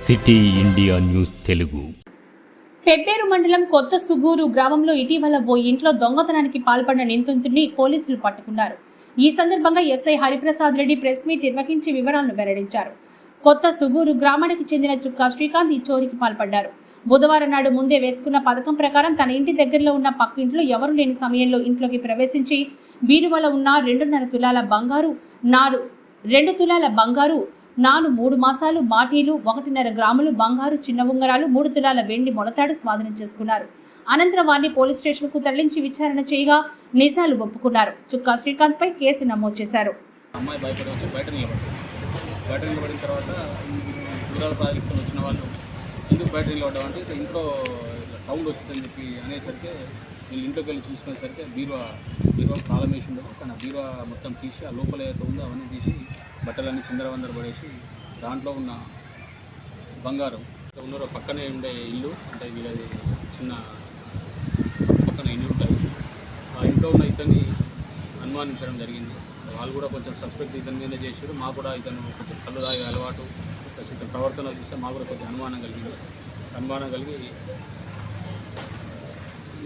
City India news Telugu. Pebbair మండలం కొత్త సుగూరు గ్రామంలో ఇటీవల ఓ ఇంట్లో దొంగతనానికి పాల్పడిన నిందితుడిని పోలీసులు పట్టుకున్నారు. ఈ సందర్భంగా SI Hariprasad Reddy press meet నిర్వహించి వివరాలను వెల్లడించారు. కొత్త సుగూరు గ్రామానికి చెందిన చుక్కా శ్రీకాంత్ ఈ చోరీకి పాల్పడ్డారు. బుధవారం నాడు ముందే వేసుకున్న పథకం ప్రకారం తన ఇంటి దగ్గరలో ఉన్న పక్కింట్లో ఎవరూ లేని సమయంలో ఇంట్లోకి ప్రవేశించి బీరువాలో ఉన్న 2.5 తులాల బంగారు, 2 తులాల బంగారు, 3 మాసాలు మాటీలు, 1.5 గ్రాములు బంగారు చిన్న ఉంగరాలు, 3 తులాల వెండి మొలతాడు స్వాధీనం చేసుకున్నారు. అనంతరం వారిని పోలీస్ స్టేషన్కు తరలించి విచారణ చేయగా నిజాలు ఒప్పుకున్నారు. చుక్కా శ్రీకాంత్ పై కేసు నమోదు చేశారు. అమ్మాయి బయట నిలబడిన తర్వాత విరాళ ప్రాజెక్టులు వచ్చిన వాళ్ళు ఎందుకు బయట నిలబడ్డాం అంటే ఇట్లా ఇంట్లో సౌండ్ వచ్చిందని చెప్పి అనేసరికి వీళ్ళు ఇంట్లోకి వెళ్ళి చూసుకునేసరికి బీరువా తాళం వేసి ఉండవు. కానీ ఆ బీరువా మొత్తం తీసి ఆ లోపల ఏదైతే ఉందో అవన్నీ తీసి బట్టలన్నీ చిందరవందర పడేసి దాంట్లో ఉన్న బంగారం ఉన్నారో పక్కనే ఉండే ఇల్లు అంటే వీళ్ళది చిన్న పక్కన ఇల్లు ఉంటాయి. ఆ ఇంట్లో ఉన్న ఇతన్ని అనుమానించడం జరిగింది. వాళ్ళు కూడా కొంచెం సస్పెక్ట్ ఇతని మీద చేశారు. మాకు కూడా ఇతను కొంచెం కళ్ళు తాగే అలవాటు ప్లస్ ఇతను ప్రవర్తన చూస్తే మాకు కూడా కొంచెం అనుమానం కలిగి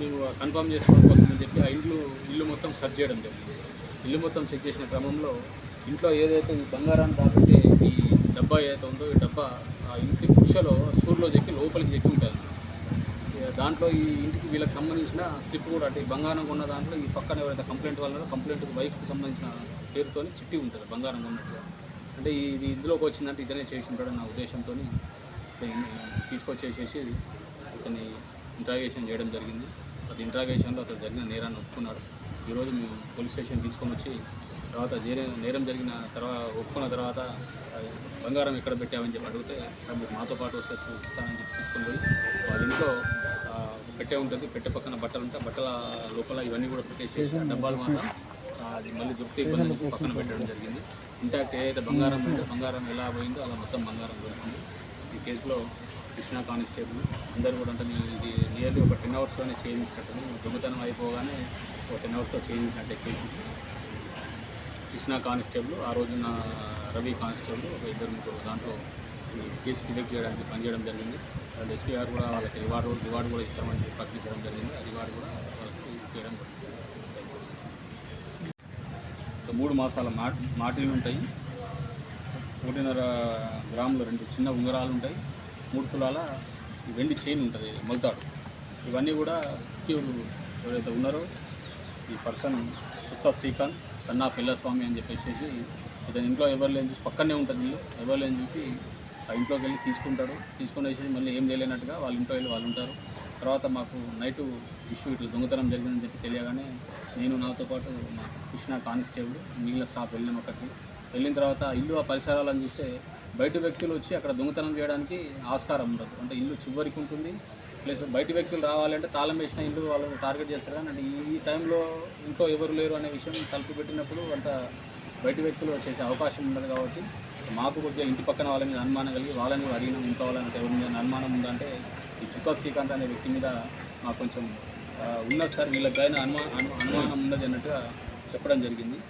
మేము కన్ఫర్మ్ చేసుకోవడం కోసం అని చెప్పి ఆ ఇల్లు మొత్తం సెర్చ్ చేయడం జరిగింది. ఇల్లు మొత్తం చెక్ చేసిన క్రమంలో ఇంట్లో ఏదైతే ఈ బంగారాన్ని దాపితే ఈ డబ్బా ఏదైతే ఉందో ఈ డబ్బా ఆ ఇంటి పురుషలో సూర్లో చెక్కి లోపలికి చెక్కి ఉంటుంది. దాంట్లో ఈ ఇంటికి వీళ్ళకి సంబంధించిన స్లిప్ కూడా అంటే బంగారం కొన్న దాంట్లో ఈ పక్కన ఎవరైతే కంప్లైంట్ వాళ్ళో కంప్లైంట్ వైఫ్కి సంబంధించిన పేరుతో చిట్టి ఉంటుంది బంగారం కొన్నట్టుగా. అంటే ఇది ఇందులోకి వచ్చిందంటే ఇతనే చేసి ఉంటాడని నా ఉద్దేశంతో తీసుకొచ్చేసేసి ఇతన్ని ఇంట్రాగేషన్ చేయడం జరిగింది. అది ఇంట్రాగేషన్లో అతను జరిగిన నేరాన్ని ఒప్పుకున్నాడు. ఈరోజు మేము పోలీస్ స్టేషన్ తీసుకొని వచ్చి తర్వాత నేరం జరిగిన తర్వాత ఒప్పుకున్న తర్వాత బంగారం ఎక్కడ పెట్టామని చెప్పి అడిగితే సార్ మీరు మాతో పాటు వస్తే చూపిస్తానని చెప్పి తీసుకొని పోయి వాళ్ళ ఇంట్లో పెట్టే ఉంటుంది. పెట్టే పక్కన బట్టలు ఉంటాయి. బట్టల లోపల ఇవన్నీ కూడా పెట్టేసేసి డబ్బాలు మాత్రం అది మళ్ళీ దొరికితే ఇబ్బంది పక్కన పెట్టడం జరిగింది. ఇంటాక్ట్ ఏదైతే బంగారం ఉంటే బంగారం ఎలా పోయిందో అలా మొత్తం బంగారం దొరికింది. ఈ కేసులో కృష్ణా కానిస్టేబుల్ అందరూ కూడా అంటే ఇది నియర్లీ ఒక 10 అవర్స్లోనే చేయించినట్టు దొంగతనం అయిపోగానే ఒక 10 అవర్స్లో చేయించినట్టే కేసు. కృష్ణా కానిస్టేబుల్ ఆ రోజున రవి కానిస్టేబుల్ ఒక 2-3 దాంట్లో ఈ కేసు డిటెక్ట్ చేయడానికి పనిచేయడం జరిగింది. అండ్ ఎస్పీ గారు కూడా వాళ్ళకి రివార్డు కూడా ఇస్తామని ప్రకటించడం జరిగింది. ఆ రివార్డు కూడా వాళ్ళకి చేయడం జరిగింది. 3 మాసాల మాటీలు ఉంటాయి. 1.5 గ్రాములు 2 చిన్న ఉంగరాలు ఉంటాయి. 3 తులాల వెండి చైన్ ఉంటుంది మొలతాడు. ఇవన్నీ కూడా ఎవరైతే ఉన్నారో ఈ పర్సన్ చుక్కా శ్రీకాంత్ సన్నా పిల్లస్వామి అని చెప్పేసి ఇతని ఇంట్లో ఎవరు లేని చూసి పక్కనే ఉంటుంది ఇల్లు. ఎవరు లేని చూసి ఆ ఇంట్లోకి వెళ్ళి తీసుకునేసి మళ్ళీ ఏం తెలియనట్టుగా వాళ్ళ ఇంట్లో వెళ్ళి వాళ్ళు ఉంటారు. తర్వాత మాకు నైటు ఇష్యూ ఇట్లా దొంగతనం జరిగిందని చెప్పి తెలియగానే నేను నాతో పాటు మా కృష్ణా కానిస్టేబుల్ మిగిలిన స్టాఫ్ వెళ్ళిన తర్వాత ఇల్లు ఆ పరిసరాలను చూస్తే బయట వ్యక్తులు వచ్చి అక్కడ దొంగతనం చేయడానికి ఆస్కారం ఉండదు. అంటే ఇల్లు చివరికి ఉంటుంది. ప్లస్ బయట వ్యక్తులు రావాలంటే తాళం వేసిన ఇల్లు వాళ్ళు టార్గెట్ చేస్తారు. కానీ అంటే ఈ టైంలో ఇంట్లో ఎవరు లేరు అనే విషయం తలుపు పెట్టినప్పుడు అంత బయట వ్యక్తులు వచ్చేసే అవకాశం ఉండదు. కాబట్టి మాకు కొద్దిగా ఇంటి పక్కన వాళ్ళ మీద అనుమానం కలిగి వాళ్ళని కూడా అడిగినాం ఇంట్లో వాళ్ళంటే ఎవరి మీద అనుమానం ఉందంటే ఈ చుక్కా శ్రీకాంత్ అనే వ్యక్తి మీద మాకు కొంచెం ఉన్నది సార్, వీళ్ళకి పైన అనుమానం ఉన్నది అన్నట్టుగా చెప్పడం జరిగింది.